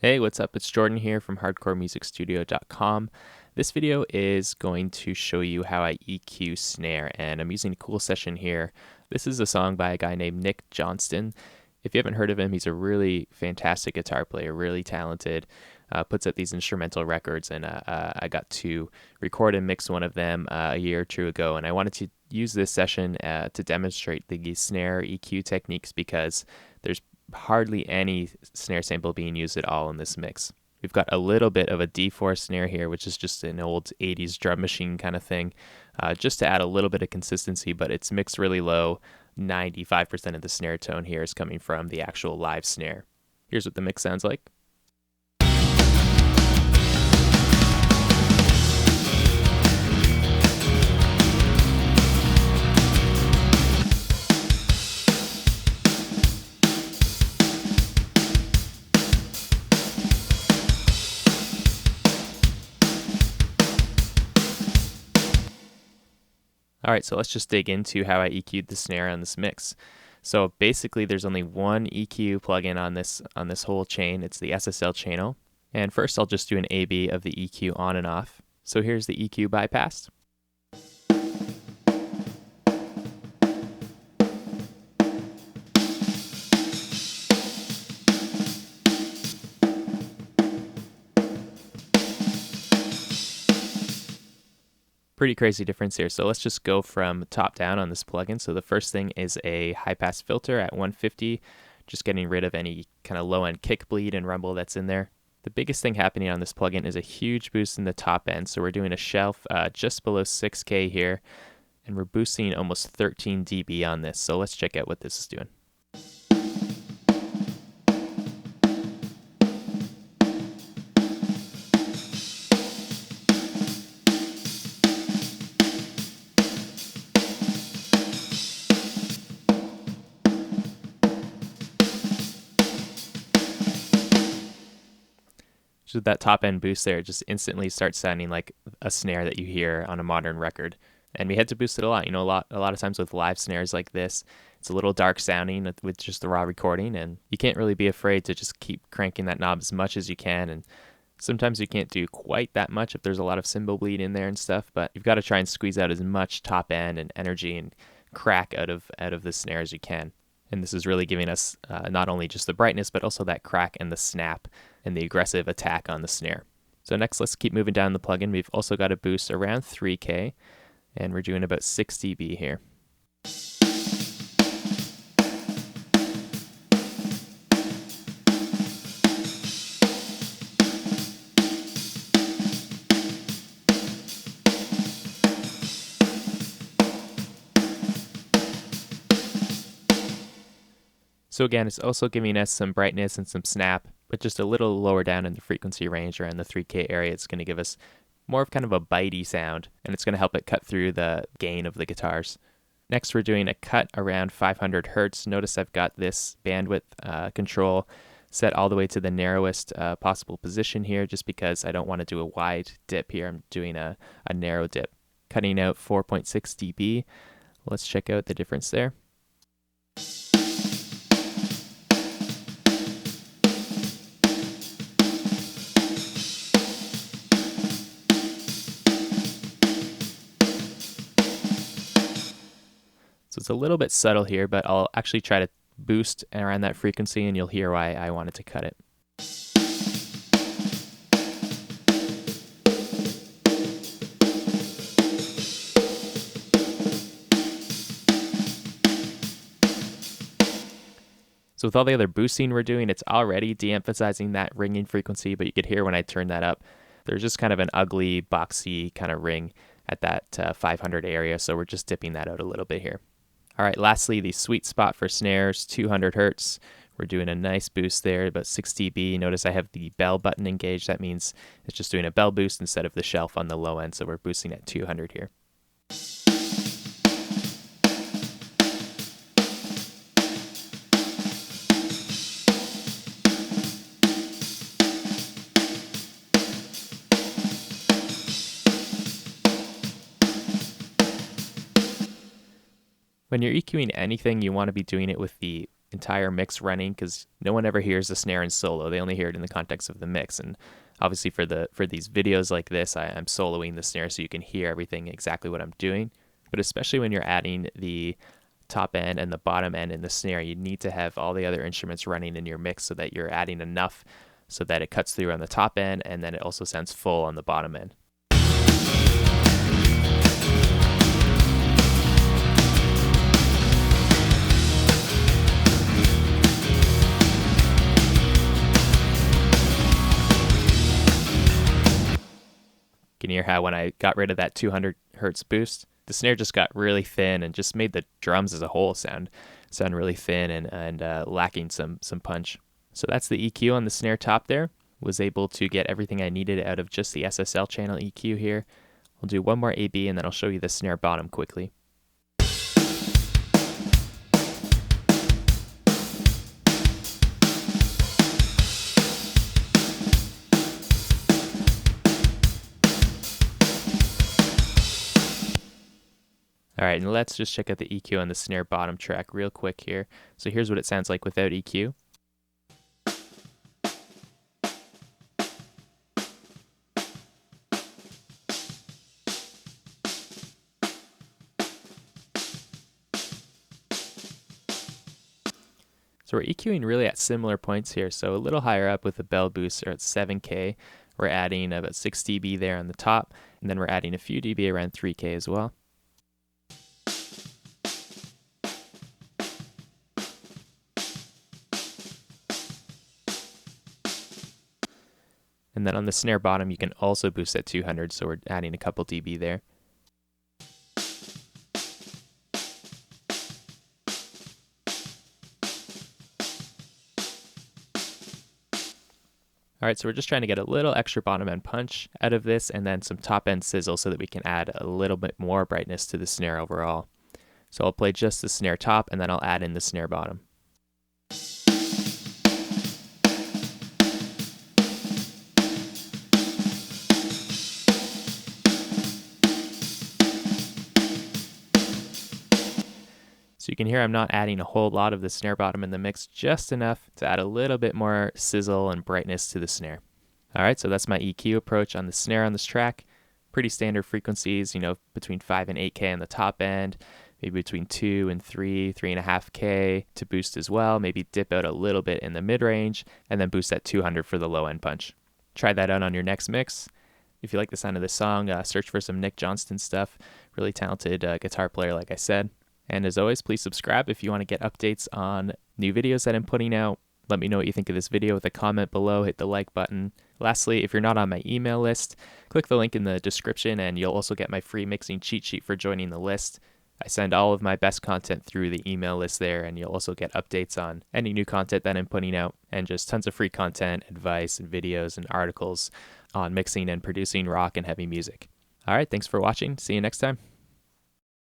Hey, what's up? It's Jordan here from hardcoremusicstudio.com. This video is going to show you how I EQ snare, and I'm using a cool session here. This is a song by a guy named Nick Johnston. If you haven't heard of him, he's a really fantastic guitar player, really talented, puts out these instrumental records, and I got to record and mix one of them a year or two ago, and I wanted to use this session to demonstrate the snare EQ techniques because there's hardly any snare sample being used at all in this mix. We've got a little bit of a D4 snare here, which is just an old 80s drum machine kind of thing, just to add a little bit of consistency, but it's mixed really low. 95% of the snare tone here is coming from the actual live snare. Here's what the mix sounds like. All right, so let's just dig into how I EQ'd the snare on this mix. So basically there's only one EQ plugin on this whole chain. It's the SSL channel. And first I'll just do an A/B of the EQ on and off. So here's the EQ bypass. Pretty crazy difference here. So let's just go from top down on this plugin. So the first thing is a high pass filter at 150, just getting rid of any kind of low end kick bleed and rumble that's in there. The biggest thing happening on this plugin is a huge boost in the top end. So we're doing a shelf just below 6K here, and we're boosting almost 13 dB on this. So let's check out what this is doing. So that top end boost there just instantly starts sounding like a snare that you hear on a modern record. And we had to boost it a lot. You know, a lot of times with live snares like this, it's a little dark sounding with just the raw recording, and you can't really be afraid to just keep cranking that knob as much as you can. And sometimes you can't do quite that much if there's a lot of cymbal bleed in there and stuff, but you've got to try and squeeze out as much top end and energy and crack out of the snare as you can. And this is really giving us not only just the brightness, but also that crack and the snap and the aggressive attack on the snare. So next, let's keep moving down the plugin. We've also got a boost around 3K, and we're doing about 6 dB here. So again, it's also giving us some brightness and some snap, but just a little lower down in the frequency range around the 3K area. It's going to give us more of kind of a bitey sound, and it's going to help it cut through the gain of the guitars. Next, we're doing a cut around 500 hertz. Notice I've got this bandwidth control set all the way to the narrowest possible position here, just because I don't want to do a wide dip here. I'm doing a narrow dip. Cutting out 4.6 dB. Let's check out the difference there. So it's a little bit subtle here, but I'll actually try to boost around that frequency, and you'll hear why I wanted to cut it. So with all the other boosting we're doing, it's already de-emphasizing that ringing frequency, but you could hear when I turn that up, there's just kind of an ugly, boxy kind of ring at that 500 area, so we're just dipping that out a little bit here. All right, lastly, the sweet spot for snares, 200 hertz. We're doing a nice boost there, about 6 dB. Notice I have the bell button engaged. That means it's just doing a bell boost instead of the shelf on the low end, so we're boosting at 200 here. When you're EQing anything, you want to be doing it with the entire mix running, because no one ever hears the snare in solo. They only hear it in the context of the mix. And obviously for these videos like this, I'm soloing the snare so you can hear everything exactly what I'm doing. But especially when you're adding the top end and the bottom end in the snare, you need to have all the other instruments running in your mix so that you're adding enough so that it cuts through on the top end, and then it also sounds full on the bottom end. You can hear how when I got rid of that 200 hertz boost, the snare just got really thin and just made the drums as a whole sound really thin and lacking some punch. So that's the EQ on the snare top there. Was able to get everything I needed out of just the SSL channel EQ here. I'll do one more AB and then I'll show you the snare bottom quickly. All right, and let's just check out the EQ on the snare bottom track real quick here. So here's what it sounds like without EQ. So we're EQing really at similar points here. So a little higher up with the bell booster at 7K. We're adding about 6 dB there on the top, and then we're adding a few dB around 3K as well. And then on the snare bottom, you can also boost at 200, so we're adding a couple dB there. All right, so we're just trying to get a little extra bottom end punch out of this and then some top end sizzle so that we can add a little bit more brightness to the snare overall. So I'll play just the snare top and then I'll add in the snare bottom. So you can hear I'm not adding a whole lot of the snare bottom in the mix, just enough to add a little bit more sizzle and brightness to the snare. All right, so that's my EQ approach on the snare on this track. Pretty standard frequencies, between 5 and 8K on the top end, maybe between 2 and 3.5K to boost as well, maybe dip out a little bit in the mid-range, and then boost at 200 for the low-end punch. Try that out on your next mix. If you like the sound of this song, search for some Nick Johnston stuff. Really talented guitar player, like I said. And as always, please subscribe if you want to get updates on new videos that I'm putting out. Let me know what you think of this video with a comment below. Hit the like button. Lastly, if you're not on my email list, click the link in the description and you'll also get my free mixing cheat sheet for joining the list. I send all of my best content through the email list there, and you'll also get updates on any new content that I'm putting out and just tons of free content, advice, and videos and articles on mixing and producing rock and heavy music. All right, thanks for watching. See you next time.